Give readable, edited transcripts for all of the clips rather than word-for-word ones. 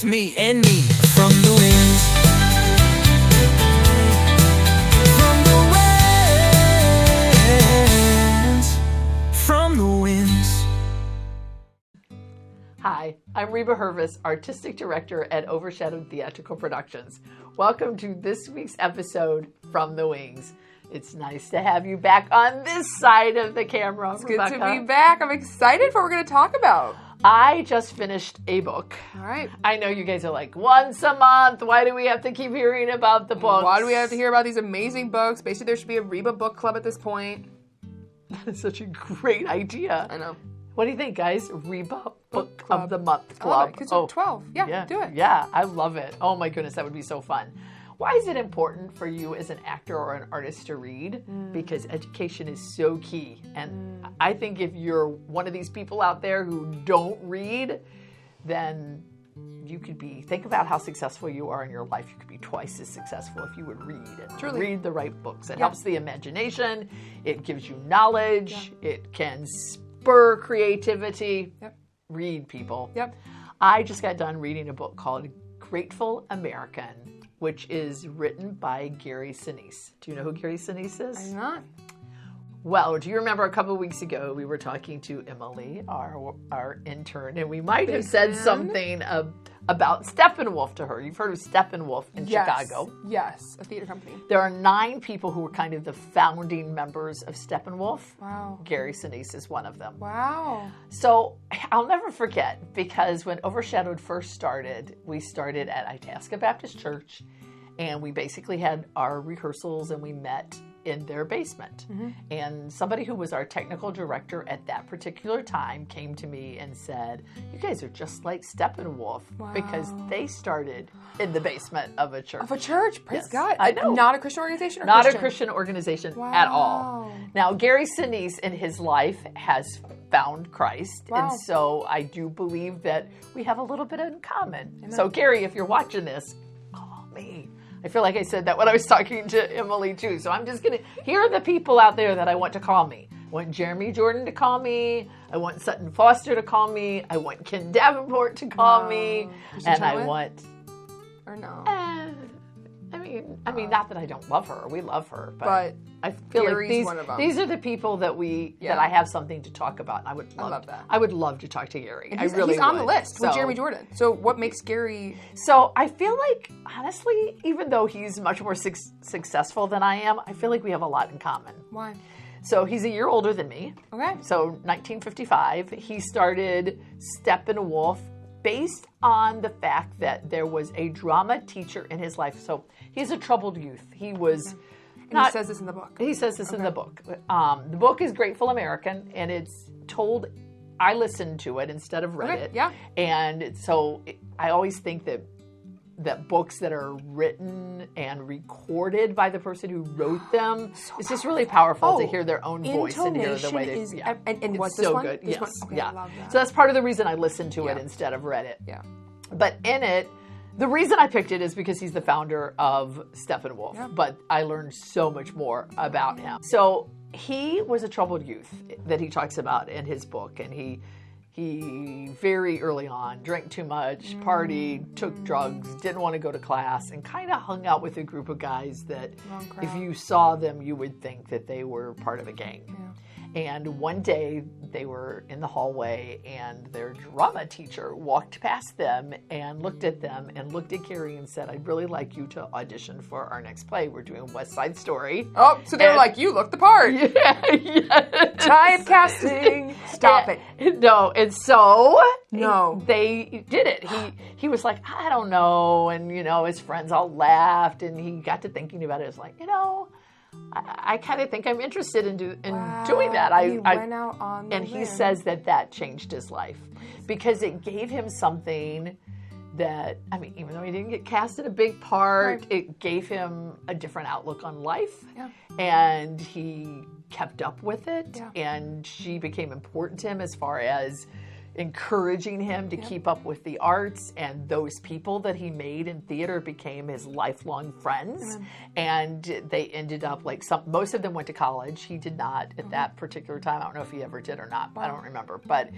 with me and me from the wings. From the winds. From the winds. Hi, I'm Reba Hervis, Artistic Director at Overshadowed Theatrical Productions. Welcome to this week's episode From the Wings. It's nice to have you back on this side of the camera, It's Rebecca. good to be back. I'm excited for what we're going to talk about. I just finished a book. All right. I know you guys are like, once a month, why do we have to keep hearing about the books? Why do we have to hear about these amazing books? Basically, there should be a Reba book club at this point. That is such a great idea. I know. What do you think, guys? Reba Book of the Month I love Club. it, 'cause you're 12. Yeah, do it. Yeah, I love it. Oh my goodness, that would be so fun. Why is it important for you as an actor or an artist to read? Because education is so key. And I think if you're one of these people out there who don't read, then you could be, think about how successful you are in your life. You could be twice as successful if you would read and Truly. read the right books. It helps the imagination. It gives you knowledge. It can spur creativity. Yep. Read, people. Yep. I just got done reading a book called Grateful American, which is written by Gary Sinise. Do you know who Gary Sinise is? I'm not. Well, do you remember a couple of weeks ago we were talking to Emily, our intern, and we might have said something about Steppenwolf to her. You've heard of Steppenwolf in Chicago. Yes, a theater company. There are 9 people who were kind of the founding members of Steppenwolf. Wow. Gary Sinise is one of them. Wow. So I'll never forget, because when Overshadowed first started, we started at Itasca Baptist Church, and we basically had our rehearsals and we met in their basement. And somebody who was our technical director at that particular time came to me and said, you guys are just like Steppenwolf, because they started in the basement of a church. Of a church? Praise Yes, God. I know. Not a Christian organization? Or Not Christian? a Christian organization at all. Wow. Now, Gary Sinise in his life has found Christ. Wow. And so I do believe that we have a little bit in common. Amen. So Gary, if you're watching this, call me. I feel like I said that when I was talking to Emily too. So I'm just going to, here are the people out there that I want to call me. I want Jeremy Jordan to call me. I want Sutton Foster to call me. I want Ken Davenport to call me. And I want... Or no? I mean, not that I don't love her. We love her, But I feel Gary's like one of them. these are the people that that I have something to talk about. And I would love that. I would love to talk to Gary. And I really he's on the would. list with Jeremy Jordan. So what makes Gary... So I feel like, honestly, even though he's much more successful than I am, I feel like we have a lot in common. Why? So he's a year older than me. Okay. So 1955, he started Steppenwolf based on the fact that there was a drama teacher in his life. So he's a troubled youth. He was And he says this in the book. He says this in the book. The book is Grateful American, and it's told, I listened to it instead of read it. Yeah. And so I always think that books that are written and recorded by the person who wrote them, it's just really powerful to hear their own voice and hear the way they... Yeah. And what's it's this so one? good. This Yes. one? Okay, Yeah. I love that. So that's part of the reason I listened to it instead of read it. Yeah. But in it, the reason I picked it is because he's the founder of Steppenwolf. Yeah. But I learned so much more about him. So he was a troubled youth that he talks about in his book, and he very early on drank too much, partied, took drugs, didn't want to go to class, and kind of hung out with a group of guys that if you saw them, you would think that they were part of a gang. Yeah. And one day they were in the hallway, and their drama teacher walked past them and looked at them and looked at Gary and said, I'd really like you to audition for our next play. We're doing West Side Story. Oh, so they're like, you look the part. Yeah. Typecasting. Stop it. No, and so No. they did it. He was like, I don't know, and his friends all laughed, and he got to thinking about it. It's like, I kind of think I'm interested in doing that. He went out on the and he limb. says that changed his life because it gave him something that, even though he didn't get cast in a big part, it gave him a different outlook on life. Yeah. And he kept up with it. Yeah. And she became important to him as far as encouraging him to keep up with the arts, and those people that he made in theater became his lifelong friends. And they ended up most of them went to college. He did not at that particular time. I don't know if he ever did or not. I don't remember. But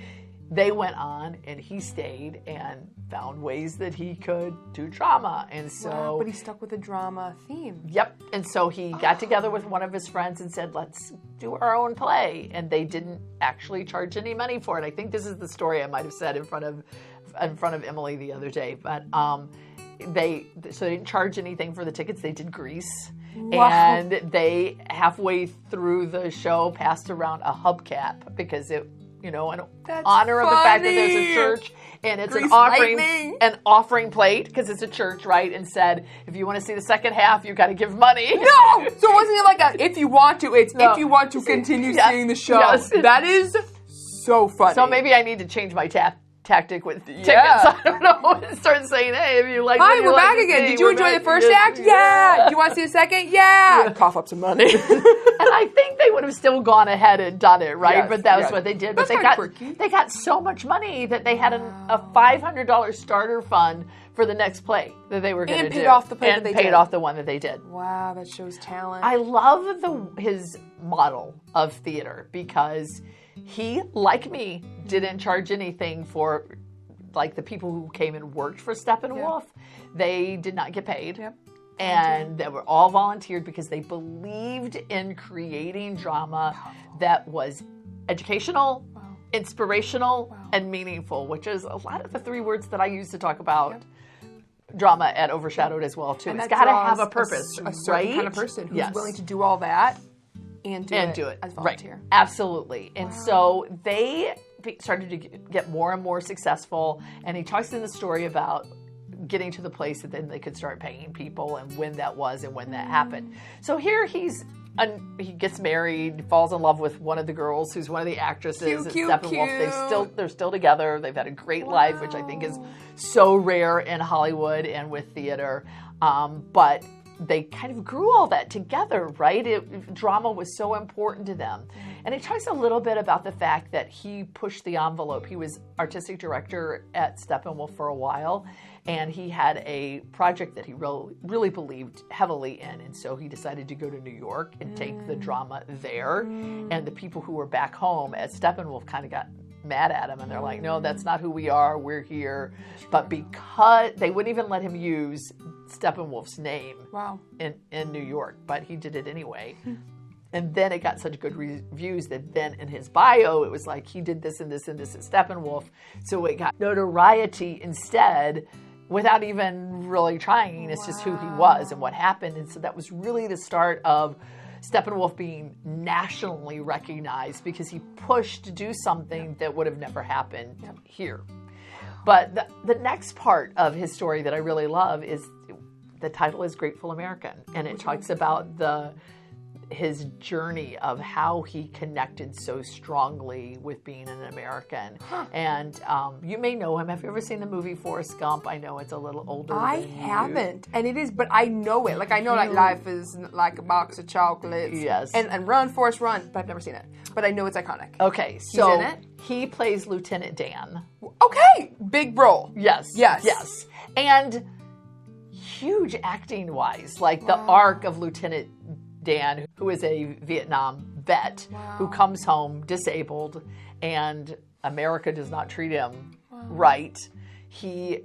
they went on and he stayed and found ways that he could do drama. And so, wow, but he stuck with the drama theme. Yep. And so he got together with one of his friends and said, let's do our own play. And they didn't actually charge any money for it. I think this is the story I might have said in front of Emily the other day. But they didn't charge anything for the tickets. They did Grease. Wow. And they, halfway through the show, passed around a hubcap because it, in honor of the fact that there's a church and it's an offering plate because it's a church, right? And said, if you want to see the second half, you got to give money. No! So it wasn't like if you want to, it's if you want to continue seeing the show. Yes. That is so funny. So maybe I need to change my tactic with tickets. I don't know. Start saying, hey, if you like Hi, we're back again. Did you enjoy the first act? Yeah. Do you want to see the second? Yeah. Cough up some money. And I think they would have still gone ahead and done it, right? Yes, but that was what they did. But they got so much money that they had a $500 starter fund for the next play that they were going to do. And paid off the play that they did. And paid off the one that they did. Wow, that shows talent. I love his model of theater because he, like me, didn't charge anything for, like, the people who came and worked for Steppenwolf. They did not get paid. Yep. And they were all volunteered because they believed in creating drama that was educational, inspirational, and meaningful, which is a lot of the three words that I use to talk about drama at Overshadowed as well, too. And it's got to have a purpose, a certain kind of person who's willing to do all that and do it as volunteer. Right. Absolutely. And so they started to get more and more successful. And he talks in the story about getting to the place that then they could start paying people and when that was and when that happened. So here he gets married, falls in love with one of the girls who's one of the actresses at Steppenwolf. They're still together. They've had a great life, which I think is so rare in Hollywood and with theater. But they kind of grew all that together, right? Drama was so important to them. And he talks a little bit about the fact that he pushed the envelope. He was artistic director at Steppenwolf for a while, and he had a project that he really believed heavily in. And so he decided to go to New York and take the drama there. And the people who were back home at Steppenwolf kind of got mad at him, and they're like, no, that's not who we are, we're here. But because they wouldn't even let him use Steppenwolf's name in New York, but he did it anyway. And then it got such good reviews that then in his bio, it was like he did this and this and this at Steppenwolf. So it got notoriety instead without even really trying. It's just who he was and what happened. And so that was really the start of Steppenwolf being nationally recognized because he pushed to do something that would have never happened here. But the next part of his story that I really love is the title is Grateful American, and it talks about his journey of how he connected so strongly with being an American. And you may know him. Have you ever seen the movie Forrest Gump? I know it's a little older I than haven't. And it is, but I know it. Like, I know, like, life is like a box of chocolates. Yes. And run, Forrest, run. But I've never seen it. But I know it's iconic. Okay, so he's in it? He plays Lieutenant Dan. Okay, big role. Yes. And huge acting-wise. Like, the arc of Lieutenant Dan, who is a Vietnam vet who comes home disabled, and America does not treat him right. He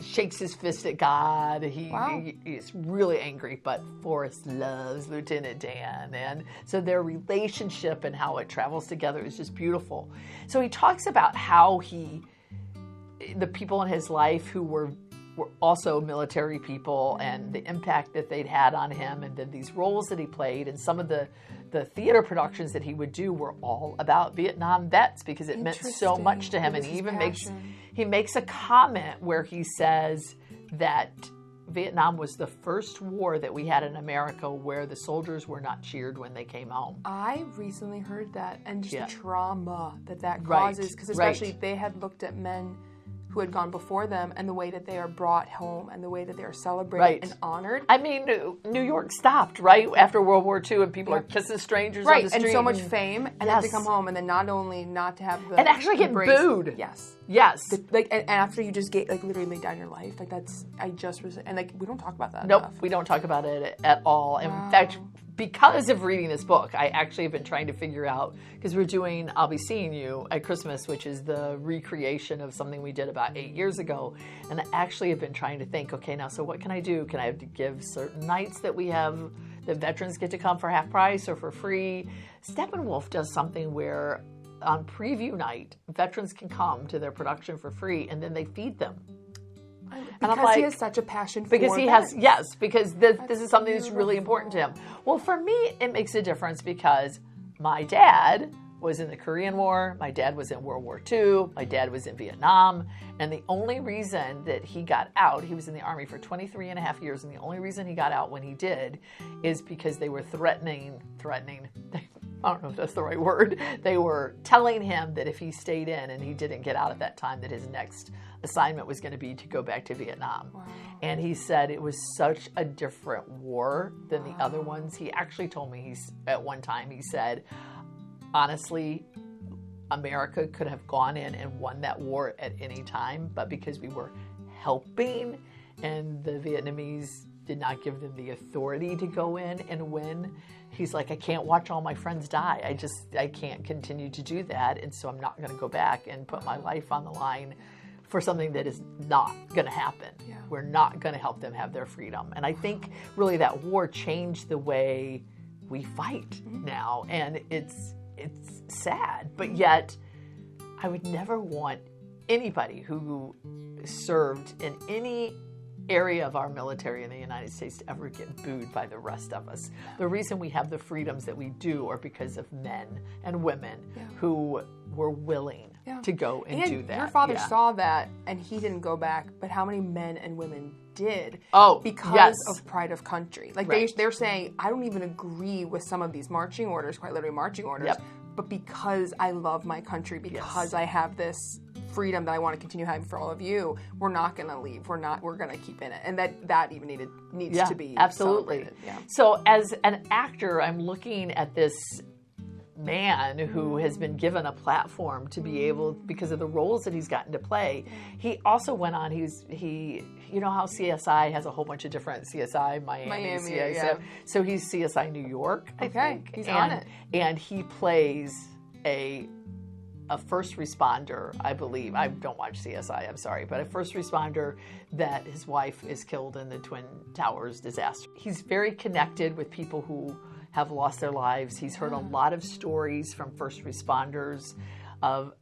shakes his fist at God. He's really angry, but Forrest loves Lieutenant Dan. And so their relationship and how it travels together is just beautiful. So he talks about how the people in his life who were also military people and the impact that they'd had on him, and then these roles that he played, and some of the theater productions that he would do were all about Vietnam vets because it meant so much to him. And he even makes a comment where he says that Vietnam was the first war that we had in America where the soldiers were not cheered when they came home. I recently heard that, and just the trauma that causes, because especially they had looked at men who had gone before them and the way that they are brought home and the way that they are celebrated and honored. I mean, New York stopped, right, after World War II, and people are kissing strangers on the street. And so much fame, and then to come home and then not only not to have the and actually get booed. Yes. And after you just literally laid down your life, like we don't talk about that enough. We don't talk about it at all. In fact, because of reading this book, I actually have been trying to figure out, because we're doing I'll Be Seeing You at Christmas, which is the recreation of something we did about 8 years ago. And I actually have been trying to think, okay, now, so what can I do? Can I have to give certain nights that we have, the veterans get to come for half price or for free? Steppenwolf does something where on preview night, veterans can come to their production for free, and then they feed them. Because he has such a passion for because he vets. has, yes, because this is something that's really important to him. Well, for me, it makes a difference because my dad was in the Korean War, my dad was in World War II, my dad was in Vietnam, and the only reason that he got out, he was in the Army for 23 and a half years, and the only reason he got out when he did is because they were threatening, I don't know if that's the right word, they were telling him that if he stayed in and he didn't get out at that time, that his next assignment was going to be to go back to Vietnam. Wow. And he said it was such a different war than the other ones. He actually told me, at one time, he said, honestly, America could have gone in and won that war at any time, but because we were helping and the Vietnamese did not give them the authority to go in and win, he's like, I can't watch all my friends die. I can't continue to do that. And so I'm not going to go back and put my life on the line for something that is not going to happen. Yeah. We're not going to help them have their freedom. And I think really that war changed the way we fight now. And it's sad, but yet I would never want anybody who served in any area of our military in the United States to ever get booed by the rest of us. The reason we have the freedoms that we do are because of men and women who were willing to go and do that. Your father saw that and he didn't go back, but how many men and women did? Because of pride of country. Like they're saying, I don't even agree with some of these marching orders, quite literally marching orders, but because I love my country, because I have this freedom that I want to continue having for all of you, we're not going to leave. We're going to keep in it. And that even needs to be celebrated. Yeah. So as an actor, I'm looking at this man who has been given a platform to be able, because of the roles that he's gotten to play. He also went on, he you know how CSI has a whole bunch of different CSI, Miami CSI. So he's CSI New York, I think. He's on it. And he plays a first responder, I believe. I don't watch CSI, I'm sorry, but a first responder that his wife is killed in the Twin Towers disaster. He's very connected with people who have lost their lives. He's heard a lot of stories from first responders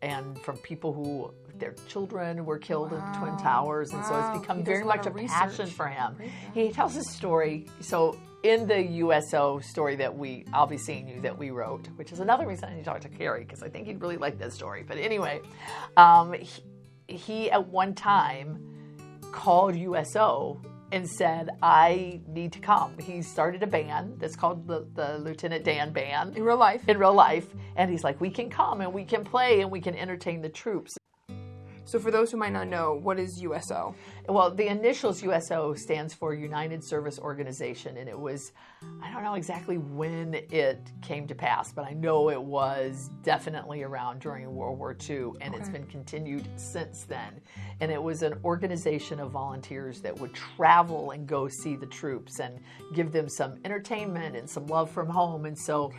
and from people who their children were killed in the Twin Towers. And so it's become very much a passion for him. He tells his story. So in the USO story that I'll Be Seeing You, that we wrote, which is another reason I need to talk to Carrie, because I think he'd really like that story. But anyway, he at one time called USO and said, I need to come. He started a band that's called the Lieutenant Dan Band. In real life. In real life. And he's like, we can come and we can play and we can entertain the troops. So for those who might not know, what is USO? Well, the initials USO stands for United Service Organization, and it was, I don't know exactly when it came to pass, but I know it was definitely around during World War II, and it's been continued since then. And it was an organization of volunteers that would travel and go see the troops and give them some entertainment and some love from home. And so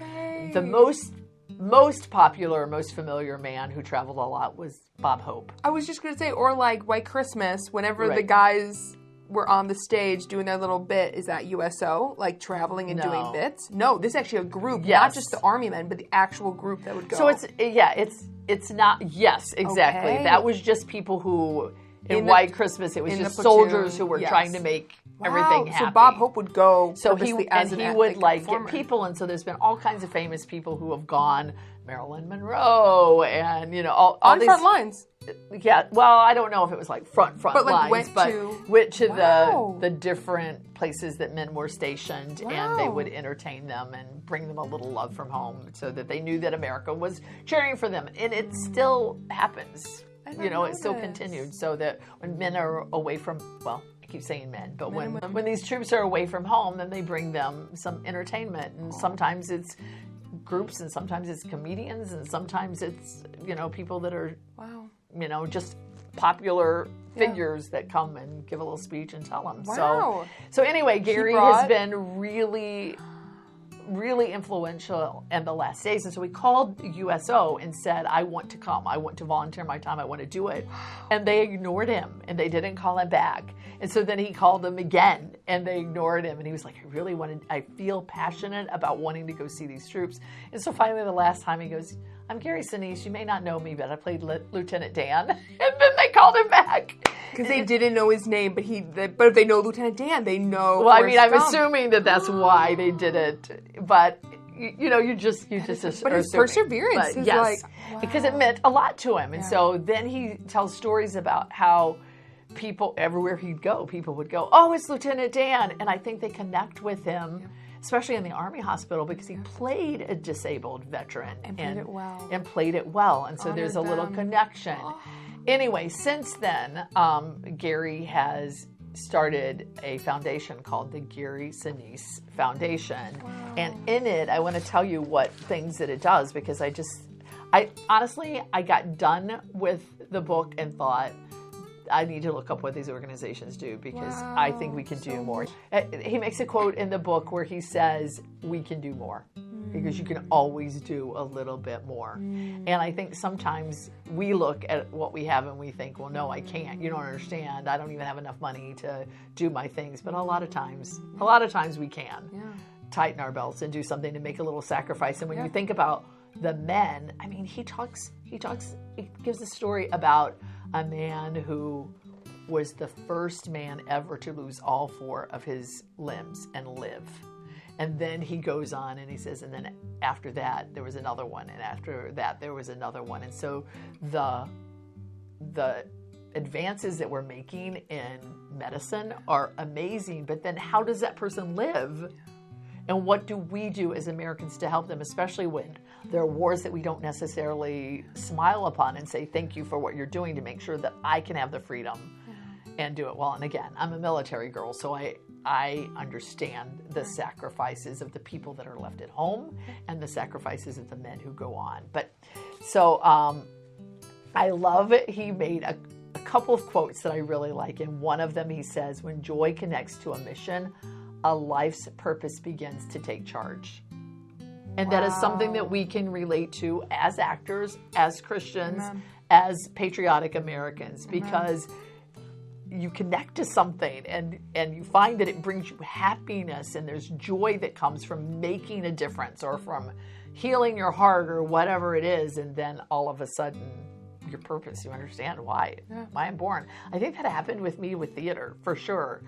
the most popular, most familiar man who traveled a lot was Bob Hope. I was just going to say, or like White Christmas, whenever the guys were on the stage doing their little bit, is that USO, like traveling and doing bits? No, this is actually a group, not just the army men, but the actual group that would go. So it's not, yes, exactly. Okay. That was just people who, in White Christmas, it was just soldiers who were trying to make everything happy. So Bob Hope would go he would get people, and so there's been all kinds of famous people who have gone, Marilyn Monroe, and all on these front lines. Yeah, well, I don't know if it was like front but lines, went to the different places that men were stationed, and they would entertain them and bring them a little love from home, so that they knew that America was cheering for them, and it still happens. It still continued, so that when men are away from, well, I keep saying men, but when these troops are away from home, then they bring them some entertainment, and sometimes it's groups, and sometimes it's comedians, and sometimes it's people that are just popular figures that come and give a little speech and tell them. So anyway, Gary has been really really influential in the last days. And so he called USO and said, I want to come. I want to volunteer my time. I want to do it. And they ignored him and they didn't call him back. And so then he called them again and they ignored him. And he was like, I feel passionate about wanting to go see these troops. And so finally the last time he goes, I'm Gary Sinise. You may not know me, but I played Lieutenant Dan. And then they called him back. Because they didn't know his name, but if they know Lieutenant Dan, they know. Well, I mean, I'm assuming that that's why they did it. But you just but his perseverance is yes, like, wow. Because it meant a lot to him. And so then he tells stories about how people everywhere he'd go, people would go, oh, it's Lieutenant Dan, and I think they connect with him. Yeah. Especially in the Army hospital, because he played a disabled veteran. And played it well. And played it well. And so Honored there's a little connection. Oh. Anyway, since then, Gary has started a foundation called the Gary Sinise Foundation. Wow. And in it, I want to tell you what things that it does, because I honestly got done with the book and thought, I need to look up what these organizations do, because I think we can do more. He makes a quote in the book where he says, we can do more, because you can always do a little bit more. And I think sometimes we look at what we have and we think, well, no, I can't. You don't understand. I don't even have enough money to do my things. But a lot of times we can tighten our belts and do something to make a little sacrifice. And when you think about the men, I mean, he gives a story about a man who was the first man ever to lose all 4 of his limbs and live. And then he goes on and he says, and then after that, there was another one. And after that, there was another one. And so the advances that we're making in medicine are amazing. But then how does that person live? And what do we do as Americans to help them, especially when there are wars that we don't necessarily smile upon and say, thank you for what you're doing to make sure that I can have the freedom and do it well. And again, I'm a military girl, so I understand the sacrifices of the people that are left at home and the sacrifices of the men who go on. But so I love it. He made a couple of quotes that I really like. And one of them, he says, when joy connects to a mission, a life's purpose begins to take charge. And that is something that we can relate to as actors, as Christians, as patriotic Americans, because you connect to something and you find that it brings you happiness, and there's joy that comes from making a difference or from healing your heart or whatever it is. And then all of a sudden, your purpose, you understand why I'm born. I think that happened with me with theater, for sure.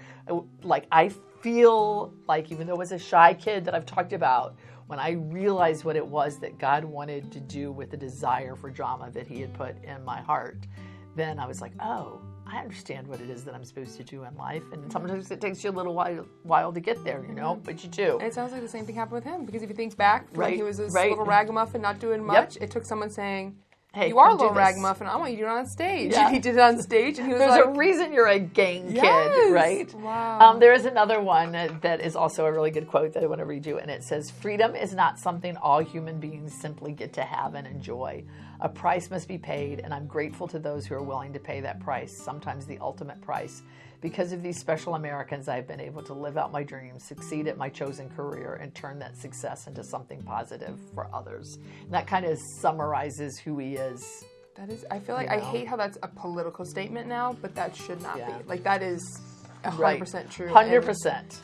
Like, I feel like, even though I was a shy kid that I've talked about, when I realized what it was that God wanted to do with the desire for drama that he had put in my heart, then I was like, oh, I understand what it is that I'm supposed to do in life. And sometimes it takes you a little while to get there, but you do. And it sounds like the same thing happened with him, because if you think back, when he was this little ragamuffin not doing much, it took someone saying, hey, you are a little ragamuffin. I want you to do it on stage. Yeah. And he did it on stage, and he was There's a reason you're a gang kid, right? Wow. There is another one that is also a really good quote that I want to read you, and it says, freedom is not something all human beings simply get to have and enjoy. A price must be paid, and I'm grateful to those who are willing to pay that price, sometimes the ultimate price. Because of these special Americans, I've been able to live out my dreams, succeed at my chosen career, and turn that success into something positive for others. And that kind of summarizes who he is. That is, I feel like, I hate how that's a political statement now, but that should not be. Like, that is 100% true. 100%.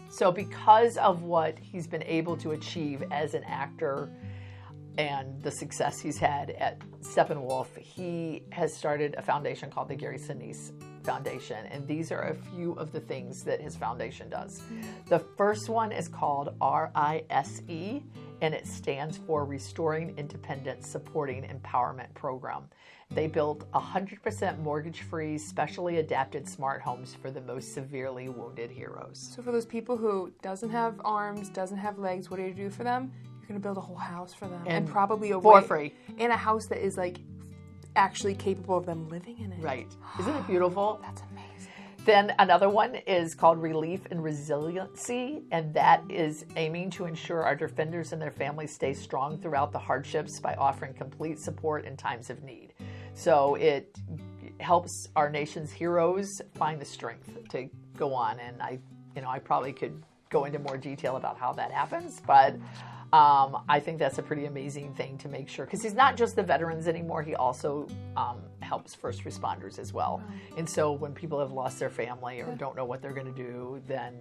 So because of what he's been able to achieve as an actor and the success he's had at Steppenwolf, he has started a foundation called the Gary Sinise Foundation, and these are a few of the things that his foundation does. The first one is called RISE, and it stands for Restoring Independence Supporting Empowerment Program. They built 100% mortgage-free, specially adapted smart homes for the most severely wounded heroes. So for those people who doesn't have arms, doesn't have legs, what do you do for them? You're going to build a whole house for them, and probably for free, and a house that is like actually capable of them living in it. Right. Isn't it beautiful? That's amazing. Then another one is called Relief and Resiliency, and that is aiming to ensure our defenders and their families stay strong throughout the hardships by offering complete support in times of need. So it helps our nation's heroes find the strength to go on, and I probably could go into more detail about how that happens, but I think that's a pretty amazing thing to make sure, because he's not just the veterans anymore. He also helps first responders as well. And so when people have lost their family or don't know what they're going to do, then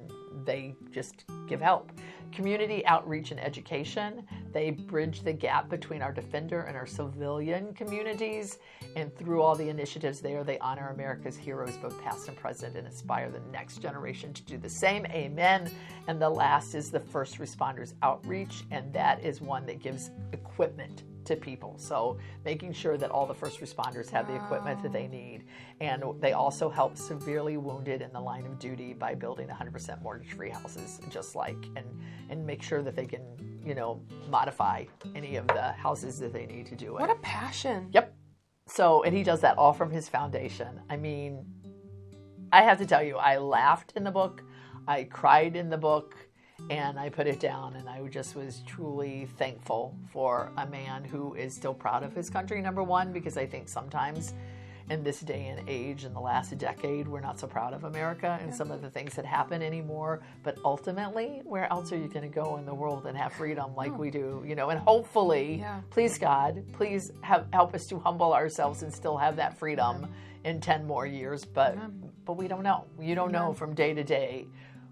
they just give help. Community outreach and education. They bridge the gap between our defender and our civilian communities. And through all the initiatives there, they honor America's heroes, both past and present, and inspire the next generation to do the same. Amen. And the last is the first responders outreach. And that is one that gives equipment to people. So making sure that all the first responders have the equipment that they need. And they also help severely wounded in the line of duty by building 100% mortgage-free houses, and make sure that they can, modify any of the houses that they need to do it. What a passion. Yep. So, and he does that all from his foundation. I mean, I have to tell you, I laughed in the book, I cried in the book, and I put it down, and I just was truly thankful for a man who is still proud of his country, number one, because I think sometimes in this day and age, in the last decade, we're not so proud of America and some of the things that happen anymore. But ultimately, where else are you going to go in the world and have freedom like we do? And hopefully, please God, please help us to humble ourselves and still have that freedom in 10 more years. But we don't know. You don't know from day to day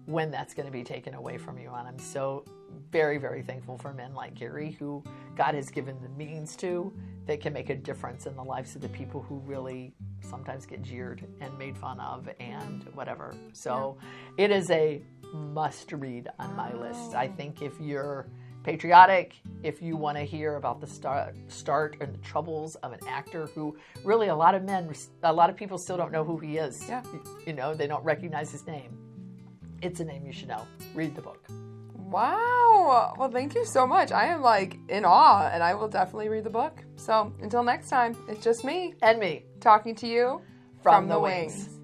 when that's going to be taken away from you. And I'm so very, very thankful for men like Gary, who God has given the means to, that can make a difference in the lives of the people who really sometimes get jeered and made fun of and whatever. So it is a must read on my list. I think if you're patriotic, if you want to hear about the start and the troubles of an actor who really a lot of people still don't know who he is. Yeah. They don't recognize his name. It's a name you should know. Read the book. Wow. Well, thank you so much. I am in awe, and I will definitely read the book. So until next time, it's just me. And me. Talking to you from the wings.